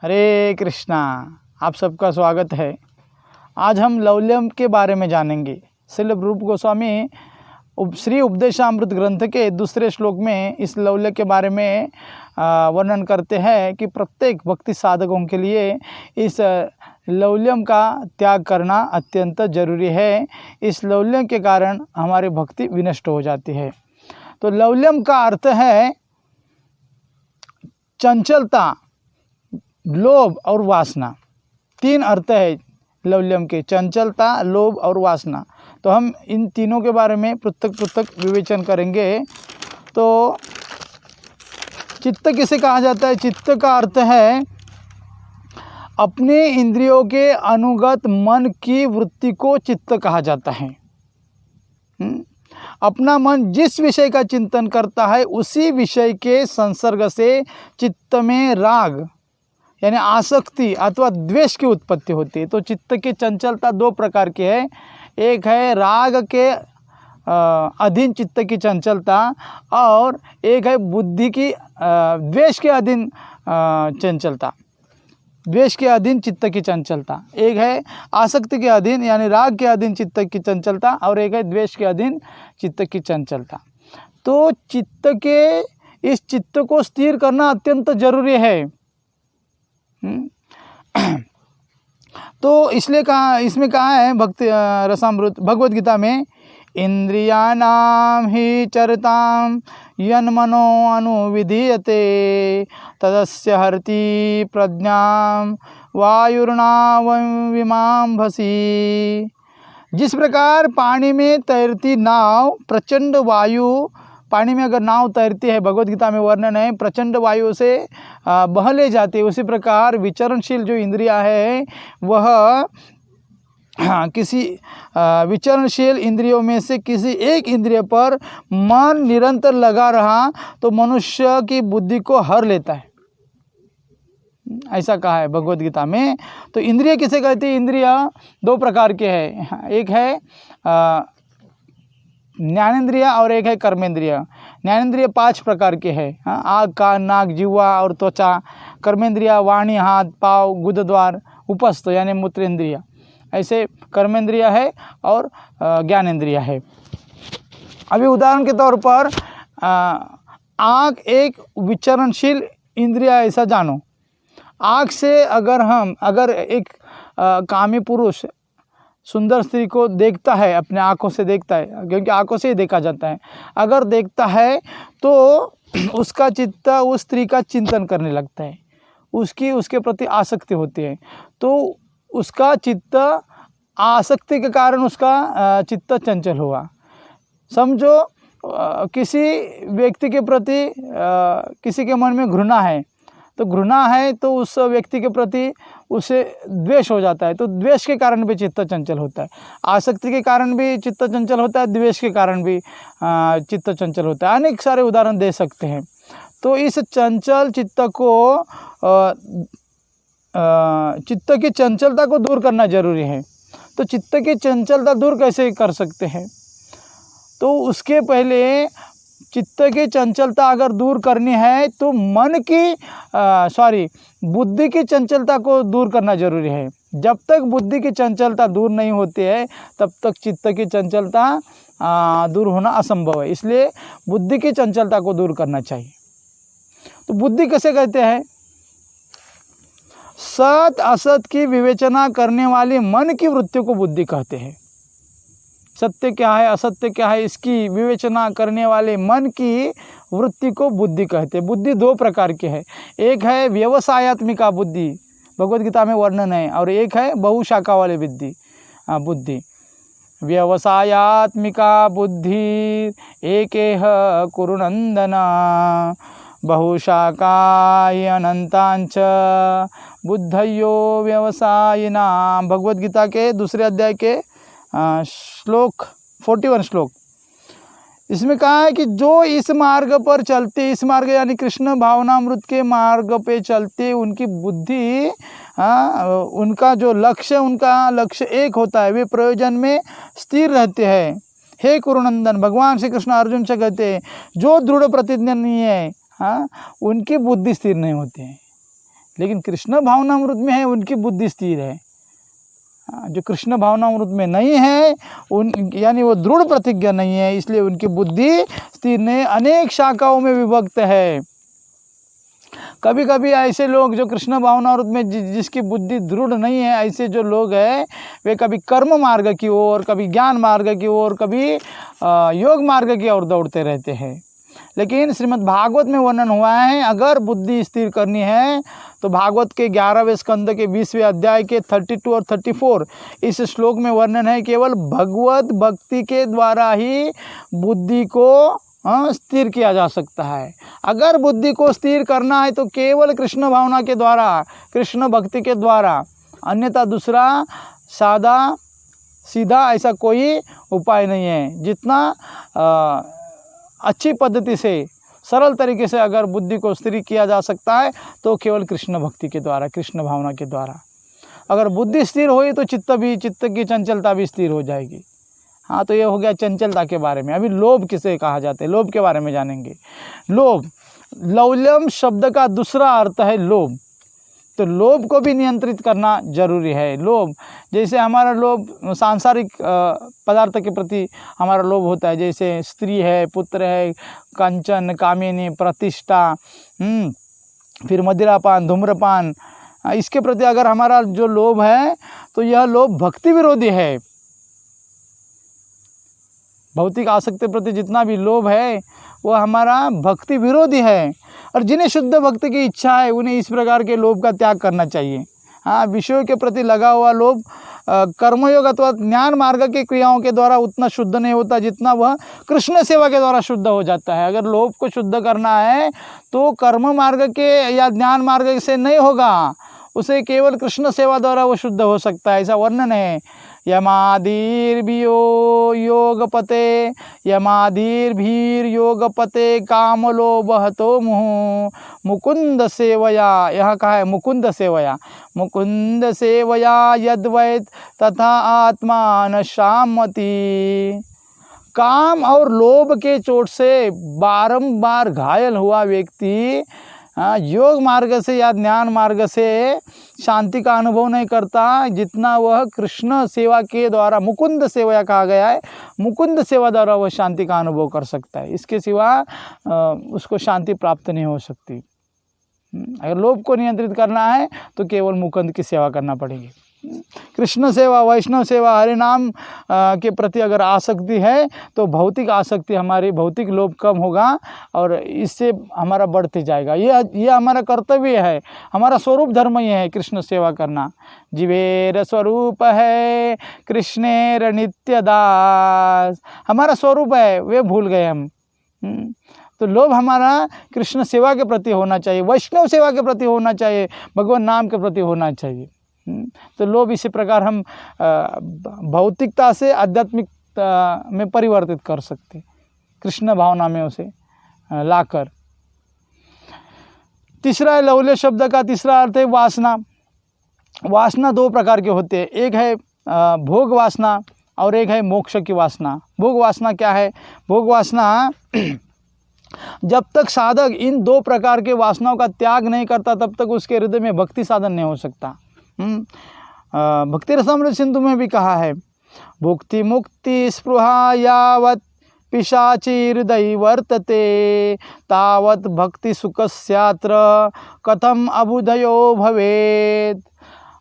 हरे कृष्णा। आप सबका स्वागत है। आज हम लौल्यम के बारे में जानेंगे। श्रील रूप गोस्वामी श्री उपदेशामृत ग्रंथ के दूसरे श्लोक में इस लौल्य के बारे में वर्णन करते हैं कि प्रत्येक भक्ति साधकों के लिए इस लौल्यम का त्याग करना अत्यंत जरूरी है। इस लौल्यम के कारण हमारी भक्ति विनष्ट हो जाती है। तो लौल्यम का अर्थ है चंचलता, लोभ और वासना। तीन अर्थ है लौल्यम के, चंचलता, लोभ और वासना। तो हम इन तीनों के बारे में पृथक पृथक विवेचन करेंगे। तो चित्त किसे कहा जाता है? चित्त का अर्थ है अपने इंद्रियों के अनुगत मन की वृत्ति को चित्त कहा जाता है। अपना मन जिस विषय का चिंतन करता है उसी विषय के संसर्ग से चित्त में राग यानी आसक्ति अथवा द्वेष की उत्पत्ति होती है। तो चित्त की चंचलता दो प्रकार की है। एक है राग के अधीन चित्त की चंचलता और एक है बुद्धि की द्वेष के अधीन चंचलता, द्वेष के अधीन चित्त की चंचलता। एक है आसक्ति के अधीन यानी राग के अधीन चित्त की चंचलता और एक है द्वेष के अधीन चित्त की चंचलता। तो इस चित्त को स्थिर करना अत्यंत जरूरी है। तो इसलिए इसमें कहा है भक्ति रसामृत भगवद गीता में, इंद्रियाणां हि चरतां यन्मनो अनुविधीयते तदस्य हरति प्रज्ञां वायुर्नावमिमां भसी। जिस प्रकार पानी में तैरती नाव प्रचंड वायु, पानी में अगर नाव तैरती है, भगवद गीता में वर्णन है, प्रचंड वायु से बह ले जाती है, उसी प्रकार विचरणशील जो इंद्रियां है वह किसी विचरणशील इंद्रियों में से किसी एक इंद्रिय पर मन निरंतर लगा रहा तो मनुष्य की बुद्धि को हर लेता है, ऐसा कहा है भगवद गीता में। तो इंद्रिय किसे कहते हैं? इंद्रिय दो प्रकार के हैं। एक है ज्ञानेंद्रिय और एक है कर्मेंद्रिय। ज्ञानेंद्रिय 5 प्रकार के हैं। आँख, कान, नाक, जिह्वा और त्वचा। कर्मेंद्रिय वाणी, हाथ, पाँव, गुदद्वार, उपस्थ यानी मूत्रेंद्रिय। ऐसे कर्मेंद्रिय है और ज्ञानेंद्रिय है। अभी उदाहरण के तौर पर आँख एक विचरणशील इंद्रिय, ऐसा जानो। आँख से अगर एक कामी पुरुष सुंदर स्त्री को देखता है, अपने आँखों से देखता है, क्योंकि आँखों से ही देखा जाता है, अगर देखता है तो उसका चित्त उस स्त्री का चिंतन करने लगता है, उसके प्रति आसक्ति होती है। तो उसका चित्त, आसक्ति के कारण उसका चित्त चंचल हुआ। समझो किसी व्यक्ति के प्रति किसी के मन में घृणा है, तो घृणा है तो उस व्यक्ति के प्रति उसे द्वेष हो जाता है, तो द्वेष के कारण भी चित्त चंचल होता है। आसक्ति के कारण भी चित्त चंचल होता है, द्वेष के कारण भी चित्त चंचल होता है। अनेक सारे उदाहरण दे सकते हैं। तो इस चंचल चित्त की चंचलता को दूर करना जरूरी है। तो चित्त की चंचलता दूर कैसे कर सकते हैं? तो उसके पहले चित्त की चंचलता अगर दूर करनी है तो बुद्धि की चंचलता को दूर करना जरूरी है। जब तक बुद्धि की चंचलता दूर नहीं होती है तब तक चित्त की चंचलता दूर होना असंभव है। इसलिए बुद्धि की चंचलता को दूर करना चाहिए। तो बुद्धि कैसे कहते हैं? सत असत की विवेचना करने वाली मन की वृत्ति को बुद्धि कहते हैं। सत्य क्या है, असत्य क्या है, इसकी विवेचना करने वाले मन की वृत्ति को बुद्धि कहते हैं। बुद्धि 2 प्रकार की है। एक है व्यवसायत्मिका बुद्धि, भगवद गीता में वर्णन है, और एक है बहुशाखा वाली बुद्धि। व्यवसायत्मिका बुद्धि एकेह कुरुनंदना बहुशाखाय अनंतांच बुद्धयो व्यवसायिना। भगवद गीता के दूसरे अध्याय के श्लोक 41 श्लोक। इसमें कहा है कि जो इस मार्ग पर चलते, इस मार्ग यानी कृष्ण भावनामृत के मार्ग पे चलते, उनकी बुद्धि उनका जो लक्ष्य, उनका लक्ष्य एक होता है, वे प्रयोजन में स्थिर रहते हैं। हे कुरुनंदन, भगवान श्री कृष्ण अर्जुन से कहते हैं जो दृढ़ प्रतिज्ञा नहीं है, उनकी बुद्धि स्थिर नहीं होती है। लेकिन कृष्ण भावनामृत में है उनकी बुद्धि स्थिर है। जो कृष्ण भावनामृत में नहीं है उन यानी वो दृढ़ प्रतिज्ञा नहीं है, इसलिए उनकी बुद्धि स्थिर नहीं, अनेक शाखाओं में विभक्त है। कभी कभी ऐसे लोग जो कृष्ण भावनामृत में जिसकी बुद्धि दृढ़ नहीं है, ऐसे जो लोग हैं वे कभी कर्म मार्ग की ओर, कभी ज्ञान मार्ग की ओर, कभी योग मार्ग की ओर दौड़ते रहते हैं। लेकिन श्रीमद् भागवत में वर्णन हुआ है, अगर बुद्धि स्थिर करनी है तो भागवत के 11वें स्कंद के 20वें अध्याय के 32 और 34 इस श्लोक में वर्णन है, केवल भगवत भक्ति के द्वारा ही बुद्धि को स्थिर किया जा सकता है। अगर बुद्धि को स्थिर करना है तो केवल कृष्ण भावना के द्वारा, कृष्ण भक्ति के द्वारा, अन्यथा दूसरा सादा सीधा ऐसा कोई उपाय नहीं है। जितना अच्छी पद्धति से, सरल तरीके से अगर बुद्धि को स्थिर किया जा सकता है तो केवल कृष्ण भक्ति के द्वारा, कृष्ण भावना के द्वारा। अगर बुद्धि स्थिर हुई तो चित्त की चंचलता भी स्थिर हो जाएगी। हाँ, तो ये हो गया चंचलता के बारे में। अभी लोभ किसे कहा जाता है, लोभ के बारे में जानेंगे। लोभ, लौल्यम शब्द का दूसरा अर्थ है लोभ। तो लोभ को भी नियंत्रित करना जरूरी है। लोभ, जैसे हमारा लोभ सांसारिक पदार्थ के प्रति हमारा लोभ होता है, जैसे स्त्री है, पुत्र है, कंचन, कामिनी, प्रतिष्ठा, फिर मदिरापान, धूम्रपान, इसके प्रति अगर हमारा जो लोभ है तो यह लोभ भक्ति विरोधी है। भौतिक आसक्ति प्रति जितना भी लोभ है वो हमारा भक्ति विरोधी है। और जिन्हें शुद्ध भक्ति की इच्छा है उन्हें इस प्रकार के लोभ का त्याग करना चाहिए। हाँ, विषयों के प्रति लगा हुआ लोभ कर्मयोग अथवा ज्ञान मार्ग की क्रियाओं के द्वारा उतना शुद्ध नहीं होता जितना वह कृष्ण सेवा के द्वारा शुद्ध हो जाता है। अगर लोभ को शुद्ध करना है तो कर्म मार्ग के या ज्ञान मार्ग से नहीं होगा, उसे केवल कृष्ण सेवा द्वारा वो शुद्ध हो सकता है। ऐसा वर्णन है, यमाधीर्भियो योगपते, यमाधीर्भिर्योगपते कामलोभहतो मुहुः मुकुंद सेवया। यहाँ कहा है मुकुंद सेवया, मुकुंद सेवया यद्वैत तथा आत्मान शामति। काम और लोभ के चोट से बारंबार घायल हुआ व्यक्ति योग मार्ग से या ज्ञान मार्ग से शांति का अनुभव नहीं करता जितना वह कृष्ण सेवा के द्वारा, मुकुंद सेवा कहा गया है, मुकुंद सेवा द्वारा वह शांति का अनुभव कर सकता है। इसके सिवा उसको शांति प्राप्त नहीं हो सकती। अगर लोभ को नियंत्रित करना है तो केवल मुकुंद की सेवा करना पड़ेगी। कृष्ण सेवा, वैष्णव सेवा, हरि नाम के प्रति अगर आसक्ति है तो भौतिक आसक्ति, हमारी भौतिक लोभ कम होगा और इससे हमारा बढ़ते जाएगा। ये हमारा कर्तव्य है, हमारा स्वरूप धर्म ये है कृष्ण सेवा करना। जीवेर स्वरूप है कृष्णेर नित्य दास, हमारा स्वरूप है, वे भूल गए हम। तो लोभ हमारा कृष्ण सेवा के प्रति होना चाहिए, वैष्णव सेवा के प्रति होना चाहिए, भगवान नाम के प्रति होना चाहिए। तो लोभ इसी प्रकार हम भौतिकता से आध्यात्मिकता में परिवर्तित कर सकते, कृष्ण भावना में उसे लाकर। तीसरा है, लौल्य शब्द का तीसरा अर्थ है वासना। वासना दो प्रकार के होते हैं, एक है भोग वासना और एक है मोक्ष की वासना। भोग वासना क्या है? भोग वासना जब तक साधक इन दो प्रकार के वासनाओं का त्याग नहीं करता तब तक उसके हृदय में भक्ति साधन नहीं हो सकता। भक्ति रसामृत सिंधु में भी कहा है, भुक्ति मुक्ति स्पृहा यावत् पिशाची हृदय वर्तते तावत् भक्ति सुखस्यात्र कथम अबुधयो भवेत्।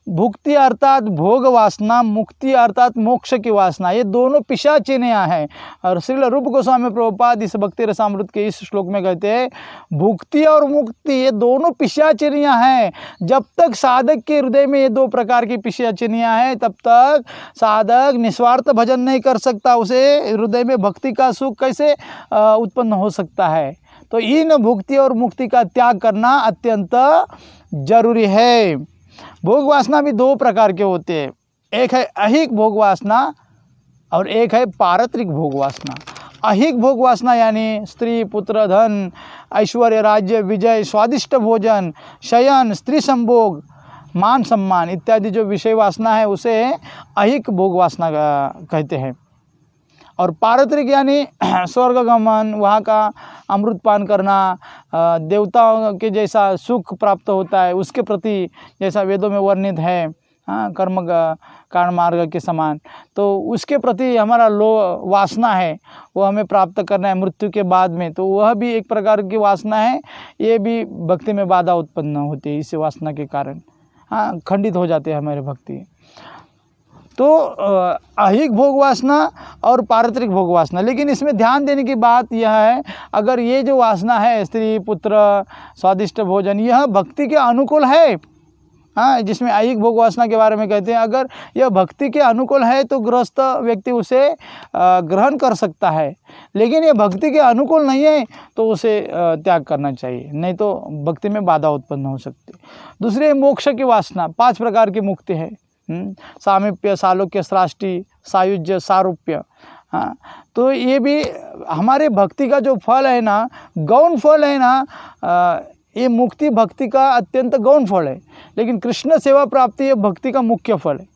भुक्ति अर्थात भोग वासना, मुक्ति अर्थात मोक्ष की वासना, ये दोनों पिशाचिनियाँ हैं। और श्रील रूप गोस्वामी प्रभुपाद इस भक्ति रसामृत के इस श्लोक में कहते हैं, भुक्ति और मुक्ति ये दोनों पिशाचिनियाँ हैं। जब तक साधक के हृदय में ये दो प्रकार की पिशाचिनियाँ हैं तब तक साधक निस्वार्थ भजन नहीं कर सकता, उसे हृदय में भक्ति का सुख कैसे उत्पन्न हो सकता है। तो इन भुक्ति और मुक्ति का त्याग करना अत्यंत जरूरी है। भोग वासना भी दो प्रकार के होते हैं, एक है ऐहिक भोग वासना और एक है पारत्रिक भोग वासना। ऐहिक भोग वासना यानी स्त्री, पुत्र, धन, ऐश्वर्य, राज्य, विजय, स्वादिष्ट भोजन, शयन, स्त्री संभोग, मान सम्मान इत्यादि जो विषय वासना है उसे ऐहिक भोग वासना कहते हैं। और पारत्रिक यानी स्वर्गगमन, वहाँ का अमृत पान करना, देवताओं के जैसा सुख प्राप्त होता है उसके प्रति, जैसा वेदों में वर्णित है, हाँ, कर्म कारण मार्ग के समान, तो उसके प्रति हमारा वासना है, वो हमें प्राप्त करना है मृत्यु के बाद में, तो वह भी एक प्रकार की वासना है। ये भी भक्ति में बाधा उत्पन्न होती है, इस वासना के कारण, हाँ, खंडित हो जाते हैं हमारे भक्ति। तो ऐहिक भोग वासना और पारत्रिक भोग वासना, लेकिन इसमें ध्यान देने की बात यह है, अगर ये जो वासना है स्त्री पुत्र स्वादिष्ट भोजन, यह भक्ति के अनुकूल है, हाँ, जिसमें ऐहिक भोग वासना के बारे में कहते हैं, अगर यह भक्ति के अनुकूल है तो गृहस्थ व्यक्ति उसे ग्रहण कर सकता है, लेकिन ये भक्ति के अनुकूल नहीं है तो उसे त्याग करना चाहिए, नहीं तो भक्ति में बाधा उत्पन्न हो सकती है। दूसरी मोक्ष की वासना, 5 प्रकार की मुक्ति है, सामीप्य, सालोक्य, सृष्टि, सायुज्य, सारूप्य, हाँ, तो ये भी हमारे भक्ति का जो फल है ना, गौण फल है ना, ये मुक्ति भक्ति का अत्यंत गौण फल है, लेकिन कृष्ण सेवा प्राप्ति ये भक्ति का मुख्य फल है।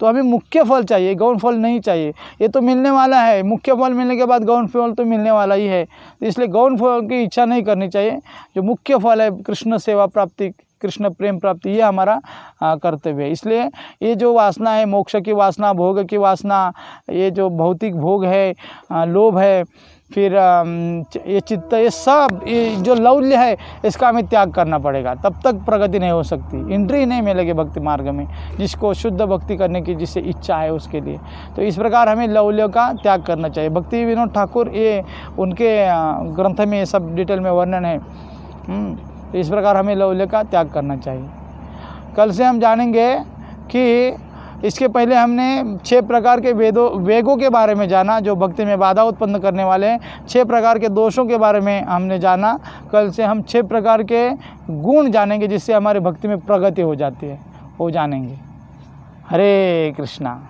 तो हमें मुख्य फल चाहिए, गौण फल नहीं चाहिए। ये तो मिलने वाला है, मुख्य फल मिलने के बाद गौण फल तो मिलने वाला ही है, इसलिए गौण फल की इच्छा नहीं करनी चाहिए। जो मुख्य फल है कृष्ण सेवा प्राप्ति, कृष्ण प्रेम प्राप्ति, ये हमारा कर्तव्य है। इसलिए ये जो वासना है, मोक्ष की वासना, भोग की वासना, ये जो भौतिक भोग है, लोभ है, फिर ये चित्त, ये सब, ये जो लौल्य है, इसका हमें त्याग करना पड़ेगा, तब तक प्रगति नहीं हो सकती, एंट्री नहीं मिलेगी भक्ति मार्ग में, जिसको शुद्ध भक्ति करने की जिससे इच्छा है उसके लिए। तो इस प्रकार हमें लौल्य का त्याग करना चाहिए। भक्ति विनोद ठाकुर, ये उनके ग्रंथ में ये सब डिटेल में वर्णन है। तो इस प्रकार हमें लौल्य का त्याग करना चाहिए। कल से हम जानेंगे कि इसके पहले हमने 6 प्रकार के वेगों के बारे में जाना, जो भक्ति में बाधा उत्पन्न करने वाले हैं। 6 प्रकार के दोषों के बारे में हमने जाना। कल से हम 6 प्रकार के गुण जानेंगे, जिससे हमारी भक्ति में प्रगति हो जाती है, वो जानेंगे। हरे कृष्णा।